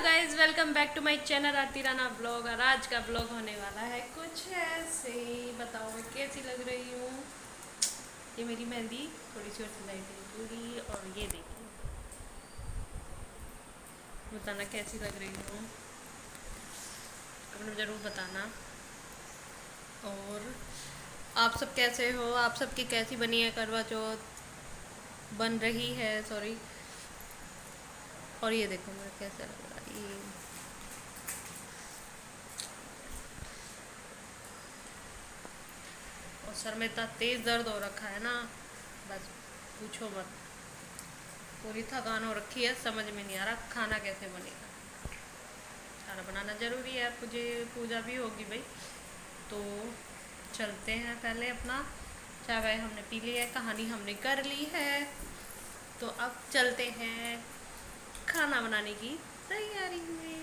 Guys, welcome back to my channel Aarti Rana blog. और आज का ब्लॉग होने वाला है कुछ ऐसे ही। बताओ मैं कैसी लग रही हूँ। ये मेरी मेहंदी थोड़ी सी और सिलाई थी पूरी। और ये देखिए, बताना कैसी लग रही हूँ, कमेंट में ज़रूर बताना। और आप सब कैसे हो, आप सबकी कैसी बनी है करवा चौथ, बन रही है सॉरी। और ये देखो मेरा कैसा लग रहा है ये। और सर में इतना तेज़ दर्द हो रखा है ना, बस पूछो मत। पूरी थकान हो रखी है, समझ में नहीं आ रहा खाना कैसे बनेगा। खाना बनाना ज़रूरी है, मुझे पूजा भी होगी भाई। तो चलते हैं, पहले अपना चाय वाय हमने पी लिया है, कहानी हमने कर ली है। तो अब चलते हैं खाना बनाने की तैयारी में।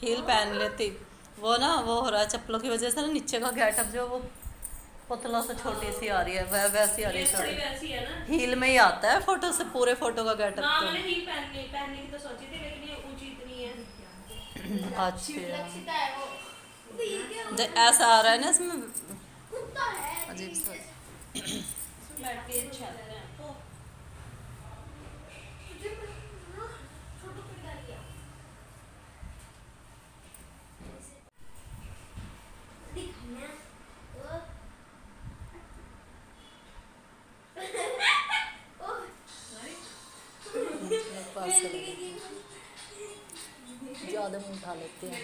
हील पहन लेती। वो ना वो हो रहा है चप्पलों की वजह से ना, नीचे का गेटअप जो वो पुतलों से छोटी सी आ रही है, वह वैसी आ रही है। थोड़ी वैसी है ना, हील में ही आता है फोटो से, पूरे फोटो का गेटअप हाँ तो। मैंने हील पहनने की तो सोची थी, लेकिन ये ऊंची इतनी है। अच्छा, ऐसा आ रहा है ना इसमें, अजीब सा। बैठ के अच्छा लगता है आपको। ज्यादा मुंह उठा लेते हैं।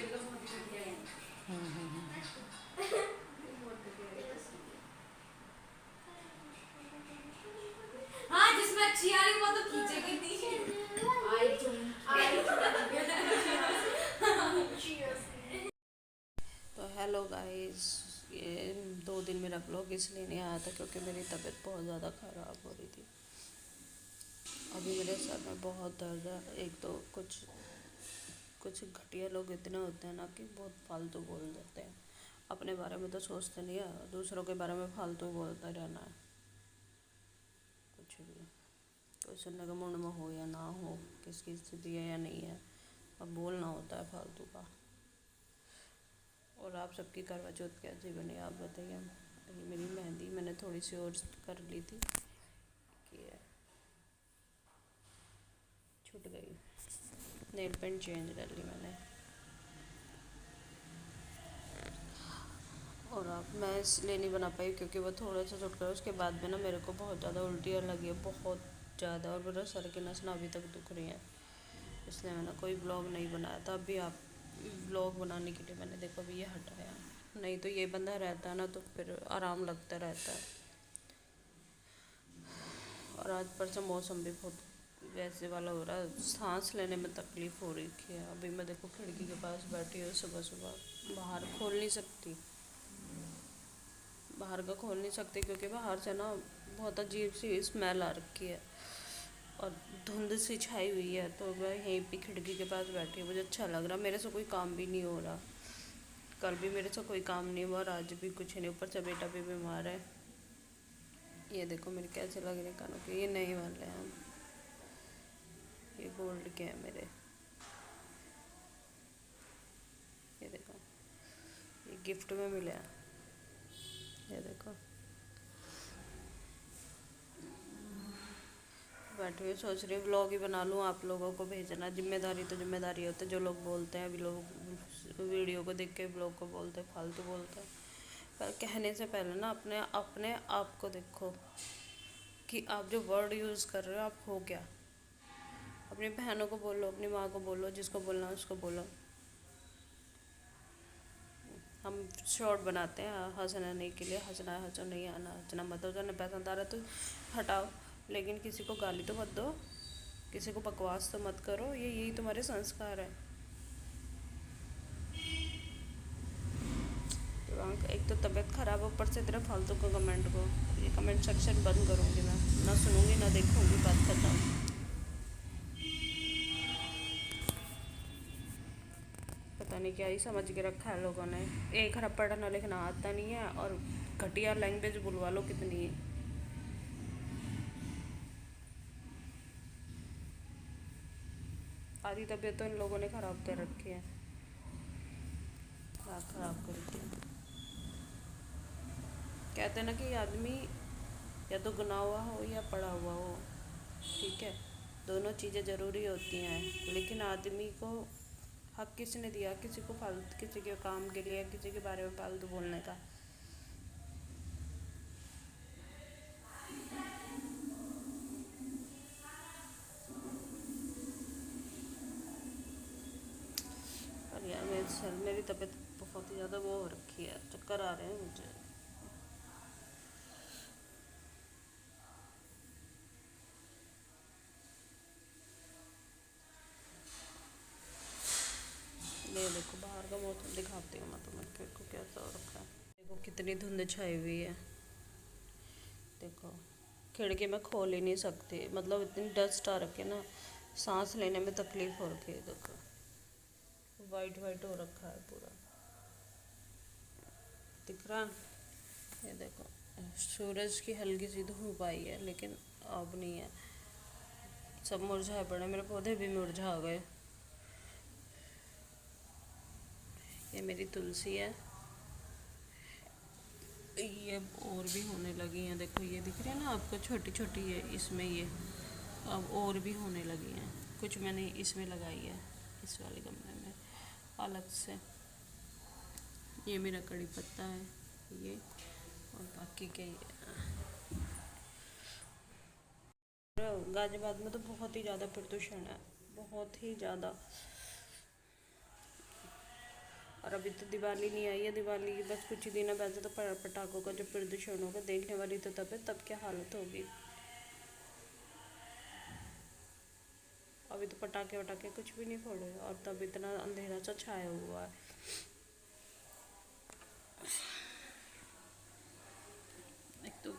हाँ, जिसमें अच्छी आ रही वो तो खींचेगी नहीं। तो हेलो गाइस, ये 2 दिन मेरा ब्लॉग इसलिए नहीं आया था क्योंकि मेरी तबीयत बहुत ज़्यादा ख़राब हो रही थी। अभी मेरे सर में बहुत दर्द है। एक तो कुछ कुछ घटिया लोग इतने होते हैं ना कि बहुत फालतू बोल देते हैं। अपने बारे में तो सोचते नहीं है, दूसरों के बारे में फालतू बोलते रहना है। कुछ भी कोई सुनने का मूड में हो या ना हो, किसकी स्थिति है या नहीं है, अब बोलना होता है फालतू का। और आप सबकी करवा चौथ कैसी बनी आप बताइए। ये मेरी मेहंदी मैंने थोड़ी सी और कर ली थी कि छूट गई। नेल पेंट चेंज कर ली मैंने। और अब मैं इसलिए नहीं बना पाई क्योंकि वो थोड़ा सा छूट कर, उसके बाद में ना मेरे को बहुत ज़्यादा उल्टियाँ लगी है, बहुत ज़्यादा। और मेरा सर की नस ना अभी तक दुख रही है, इसलिए मैंने कोई ब्लॉग नहीं बनाया था। अभी आप ब्लॉग बनाने के लिए मैंने देखो अभी ये हटाया, नहीं तो ये बंदा रहता है ना तो फिर आराम लगता रहता है। और आज पर से मौसम भी बहुत वैसे वाला हो रहा है, सांस लेने में तकलीफ़ हो रही है। अभी मैं देखो खिड़की के पास बैठी हूँ, सुबह सुबह बाहर खोल नहीं सकती, बाहर का खोल नहीं सकती क्योंकि बाहर से ना बहुत अजीब सी स्मेल आ रखी है और धुंध सी छाई हुई है। तो मैं यहीं पे खिड़की के पास बैठी हूँ, मुझे अच्छा लग रहा। मेरे से कोई काम भी नहीं हो रहा, कल भी मेरे से कोई काम नहीं हुआ और आज भी कुछ नहीं, ऊपर से बेटा भी बीमार है। ये देखो मेरे कैसे लग रहे कानों के, ये नए वाले हैं, ये गोल्ड के हैं मेरे। ये देखो, ये गिफ्ट में मिले हैं। ये देखो बैठी हुई सोच रही हूँ व्लॉग ही बना लूँ, आप लोगों को भेजना। जिम्मेदारी तो जिम्मेदारी होती है, जो लोग बोलते हैं अभी लोग वीडियो को देख के ब्लॉग को बोलते हैं फालतू बोलते हैं। पर कहने से पहले ना अपने अपने आप को देखो कि आप जो वर्ड यूज़ कर रहे हो आप हो क्या। अपनी बहनों को बोलो, अपनी माँ को बोलो, जिसको बोलना है उसको बोलो। हम शॉर्ट बनाते हैं हंसने के लिए, हंसना है हंसो, नहीं आना हंसना मत हो, जो पसंद आ रहा है तो हटाओ, लेकिन किसी को गाली तो मत दो, किसी को बकवास तो मत करो। ये यही तुम्हारे संस्कार है। तो एक तो तबीयत ख़राब है, ऊपर से इतना फालतू का कमेंट को, ये कमेंट सेक्शन बंद करूँगी मैं, ना सुनूँगी ना देखूँगी, बात खत्म। पता नहीं क्या ही समझ के रखा है लोगों ने। एक हरफ पढ़ना लिखना आता नहीं है और घटिया लैंग्वेज बुलवा लो कितनी है। आधी तबीयत तो इन लोगों ने ख़राब कर रखी है, दिमाग ख़राब कर दिया। कहते हैं ना कि आदमी या तो गुना हुआ हो या पढ़ा हुआ हो, ठीक है, दोनों चीज़ें ज़रूरी होती हैं, लेकिन आदमी को हक किसने दिया किसी को फालतू, किसी के काम के लिए किसी के बारे में फालतू बोलने का। पर यार मेरी तबीयत बहुत ही ज़्यादा वो हो रखी है, चक्कर आ रहे हैं मुझे। ये देखो बाहर का मौसम दिखाती हूँ मैं तुम्हें, मेरे को कैसा हो रखा है। देखो कितनी धुंध छाई हुई है, देखो खिड़की में खोल ही नहीं सकती, मतलब इतनी डस्ट आ रखी है ना, सांस लेने में तकलीफ हो रखी है। देखो वाइट वाइट हो रखा है पूरा, दिख रहा है। ये देखो सूरज की हल्की सी धूप आई है, लेकिन अब नहीं है, सब मुरझाए पड़े, मेरे पौधे भी मुरझा गए। ये मेरी तुलसी है, ये और भी होने लगी हैं, देखो ये दिख रही है ना आपको, छोटी छोटी है इसमें, ये अब और भी होने लगी हैं। कुछ मैंने इसमें लगाई है, इस वाले गमले में अलग से। ये मेरा कड़ी पत्ता है ये, और बाकी के गाजियाबाद में तो बहुत ही ज़्यादा प्रदूषण है, बहुत ही ज़्यादा। और अभी तो दिवाली नहीं आई है, दिवाली की बस कुछ ही दिन है, वैसे तो पटाखों का जो प्रदूषण होगा देखने वाली तो तब क्या हालत होगी। अभी तो पटाखे वटाखे कुछ भी नहीं फोड़े, और तब इतना अंधेरा सा छाया हुआ है। एक तो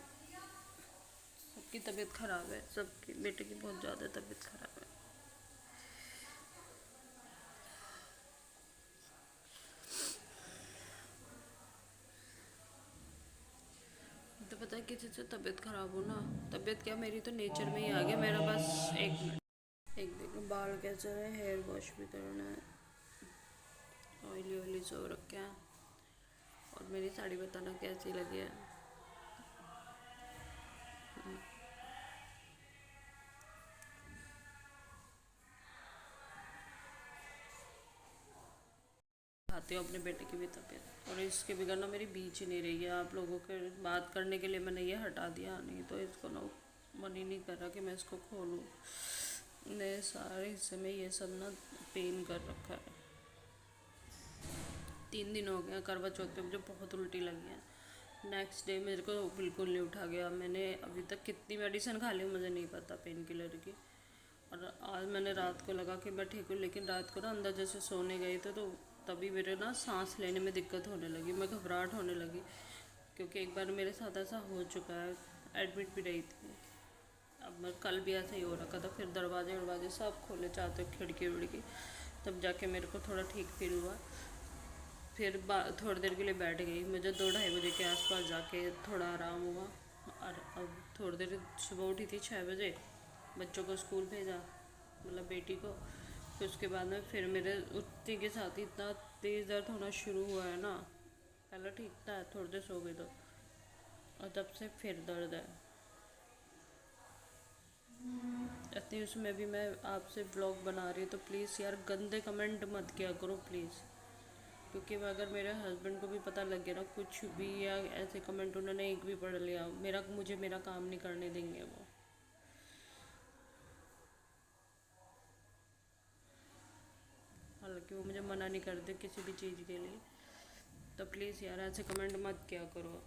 सबकी तबीयत खराब है, सबकी बेटे की बहुत ज़्यादा तबीयत खराब है। तो पता है किसी से तबीयत खराब हो ना, तबीयत क्या मेरी तो नेचर में ही आ गया मेरा। बस एक मिनट, एक देखो बाल कैसे है, हेयर वॉश भी करना है, ऑयली ऑयली सो रखे हैं। और मेरी साड़ी बताना कैसी लगी है। खाती हूँ अपने बेटे की भी तबीयत, और इसके बिगड़ ना मेरी बीच ही नहीं रही है। आप लोगों के बात करने के लिए मैंने ये हटा दिया, नहीं तो इसको ना मन ही नहीं कर रहा कि मैं इसको खोलूँ। ने सारे हिस्से में ये सब ना पेन कर रखा है। 3 दिन हो गया, करवा चौथ पे मुझे बहुत उल्टी लगी है। नेक्स्ट डे मेरे को बिल्कुल नहीं उठा गया। मैंने अभी तक कितनी मेडिसिन खा ली मुझे नहीं पता पेन किलर की, और आज मैंने रात को लगा कि मैं ठीक हूँ, लेकिन रात को ना अंदर जैसे सोने गए थे तो तभी मेरे ना सांस लेने में दिक्कत होने लगी, मैं घबराहट होने लगी, क्योंकि एक बार मेरे साथ ऐसा हो चुका है, एडमिट भी रही थी। अब मैं कल भी ऐसा ही हो रखा था, फिर दरवाजे सब खोले चाहते, खिड़की विड़की, तब जाके मेरे को थोड़ा ठीक फील हुआ। फिर थोड़ी देर के लिए बैठ गई, मुझे 2-2:30 बजे के आसपास जाके थोड़ा आराम हुआ। और अब थोड़ी देर सुबह उठी थी 6 बजे, बच्चों को स्कूल भेजा, मतलब बेटी को। फिर उसके बाद में फिर मेरे उठने के साथ ही इतना तेज़ दर्द होना शुरू हुआ है ना। पहले ठीक था, थोड़ी देर सो गई तो, और तब से फिर दर्द है। इतनी उसमें भी मैं आपसे ब्लॉग बना रही हूँ, तो प्लीज़ यार गंदे कमेंट मत किया करो प्लीज़, क्योंकि अगर मेरे हस्बैंड को भी पता लग गया ना कुछ भी, या ऐसे कमेंट उन्होंने एक भी पढ़ लिया, मुझे मेरा काम नहीं करने देंगे वो। हालांकि वो मुझे मना नहीं करते किसी भी चीज़ के लिए, तो प्लीज़ यार ऐसे कमेंट मत किया करो।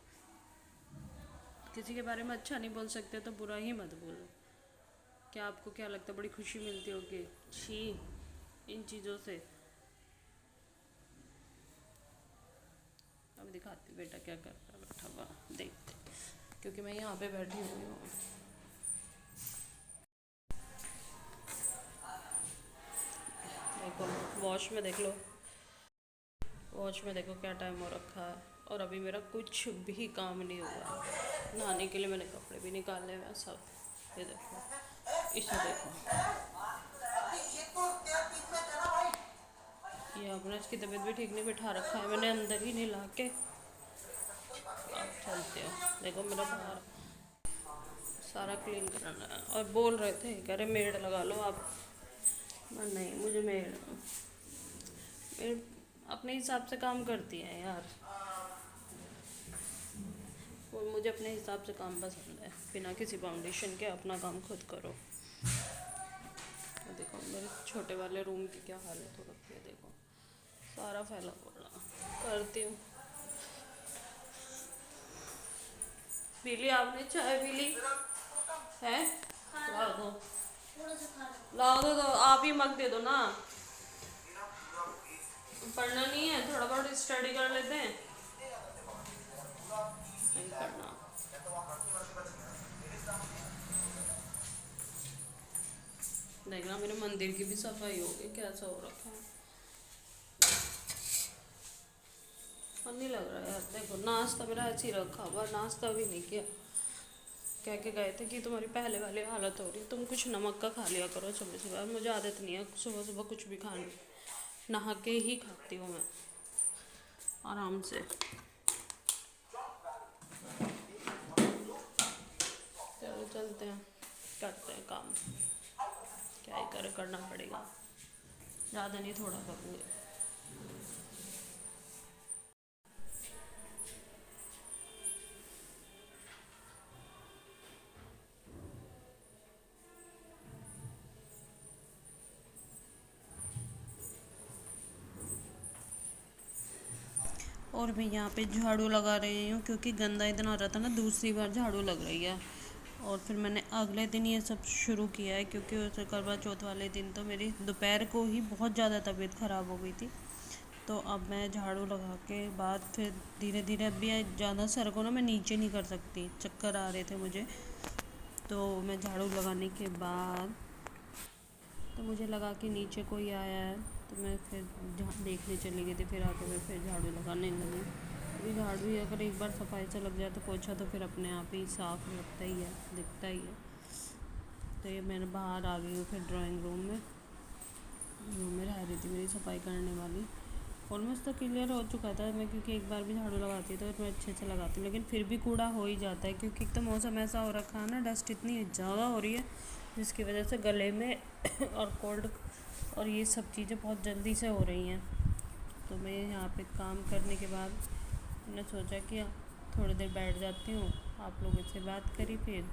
किसी के बारे में अच्छा नहीं बोल सकते तो बुरा ही मत बोलो। क्या आपको क्या लगता है बड़ी खुशी मिलती होगी छी इन चीज़ों से। अब दिखाती बेटा क्या कर रहा है बैठा हुआ, देखते, क्योंकि मैं यहाँ पे बैठी हुई हूँ। देखो वॉश में देख लो, वॉच में देखो क्या टाइम हो रखा है, और अभी मेरा कुछ भी काम नहीं हुआ। नहाने के लिए मैंने कपड़े भी निकाले हैं सब। ये देखो, इसे देखो, ये अपने इसकी तबीयत भी ठीक नहीं, बिठा रखा है मैंने अंदर ही नहीं ला के। अब चलते हो, देखो मेरा बाहर सारा क्लीन कराना है। और बोल रहे थे, कह रहे मेड लगा लो आप। नहीं, मुझे मेड अपने हिसाब से काम करती है यार, और मुझे अपने हिसाब से काम पसंद है, बिना किसी फाउंडेशन के अपना काम खुद करो। देखो मेरे छोटे वाले रूम की क्या हालत हो रखी है, देखो सारा फैला पड़ा। करती हूँ। पी ली आपने चाय? पी ली है? ला दो, ला दो, तो आप ही मग दे दो ना। पढ़ना नहीं है? थोड़ा बहुत स्टडी कर लेते हैं। नहीं पढ़ना। देखना मेरे मंदिर की भी सफाई होगी, कैसा हो रखा है। और नहीं लग रहा यार, देखो नाश्ता मेरा ऐसे ही रखा हुआ, नाश्ता भी नहीं किया। कह के गए थे कि तुम्हारी पहले वाली हालत हो रही है, तुम कुछ नमक का खा लिया करो सुबह सुबह। मुझे आदत नहीं है सुबह सुबह कुछ भी खाने, नहा के ही खाती हूँ मैं आराम से। चलो चलते हैं, करते हैं काम, क्या ही करे, करना पड़ेगा। ज़्यादा नहीं, थोड़ा करूँगी। और मैं यहाँ पे झाड़ू लगा रही हूँ, क्योंकि गंदा इतना हो रहा था ना, दूसरी बार झाड़ू लग रही है। और फिर मैंने अगले दिन ये सब शुरू किया है, क्योंकि उस करवा चौथ वाले दिन तो मेरी दोपहर को ही बहुत ज़्यादा तबीयत ख़राब हो गई थी। तो अब मैं झाड़ू लगा के बाद फिर धीरे धीरे, अभी ज़्यादा सर को ना मैं नीचे नहीं कर सकती, चक्कर आ रहे थे मुझे। तो मैं झाड़ू लगाने के बाद, तो मुझे लगा कि नीचे कोई आया है, तो मैं फिर देखने चली गई थी। फिर आके मैं फिर झाड़ू लगाने लगी। अभी झाड़ू ही अगर एक बार सफाई से लग जाए तो पोछा तो फिर अपने आप ही साफ लगता ही है, दिखता ही है। तो ये मैंने बाहर आ गई हूँ फिर ड्राइंग रूम में रह रही थी मेरी सफाई करने वाली। ऑलमोस्ट तो क्लियर हो चुका था मैं, क्योंकि एक बार भी झाड़ू लगाती तो मैं अच्छे से लगाती, लेकिन फिर भी कूड़ा हो ही जाता है, क्योंकि एक तो मौसम ऐसा हो रखा है ना, डस्ट इतनी ज़्यादा हो रही है जिसकी वजह से गले में और कोल्ड और ये सब चीज़ें बहुत जल्दी से हो रही हैं। तो मैं यहाँ पे काम करने के बाद मैंने सोचा कि थोड़ी देर बैठ जाती हूँ, आप लोगों से बात करी फिर।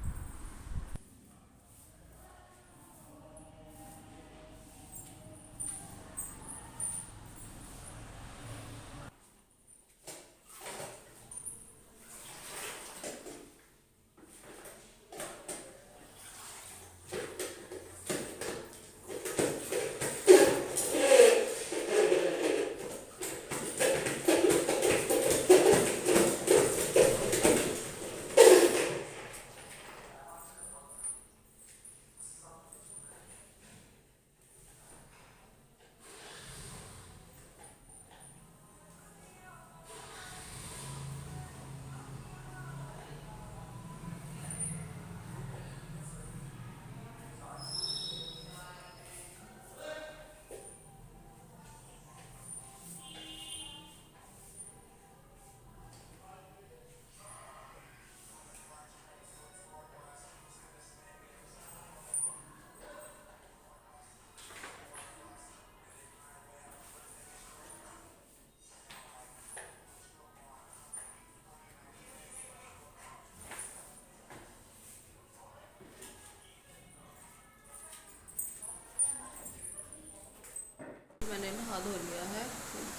मैंने नहा धो लिया है,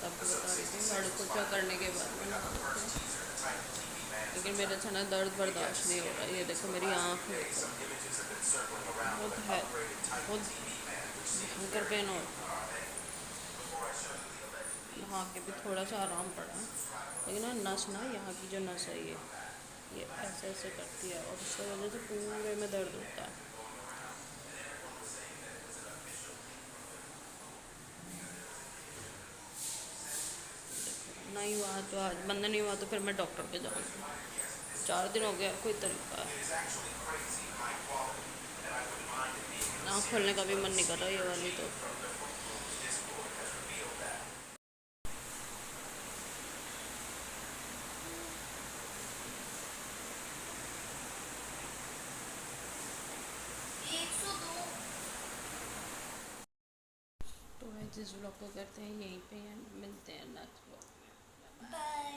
सबको बता रही थी, झाड़ू पोछा करने के बाद मैं नहा धोती हूँ। लेकिन मेरे से ना दर्द बर्दाश्त नहीं हो रहा। ये देखो मेरी आँख में बहुत है, बहुत भयंकर पेन हो रहा है। नहा के भी थोड़ा सा आराम पड़ा, लेकिन ना नस ना, यहाँ की जो नस है ये ऐसे ऐसे करती है, और उसकी वजह से पूरे में दर्द होता है। नहीं हुआ तो आज, बंद नहीं हुआ तो फिर मैं डॉक्टर के जाऊँगी। 4 दिन हो गया, कोई तरीका है। आँख खोलने का भी मन नहीं कर रहा ये वाली तो। तो जिस व्लॉग को करते हैं यहीं पे, मिलते हैं नेक्स्ट व्लॉग में। बाय।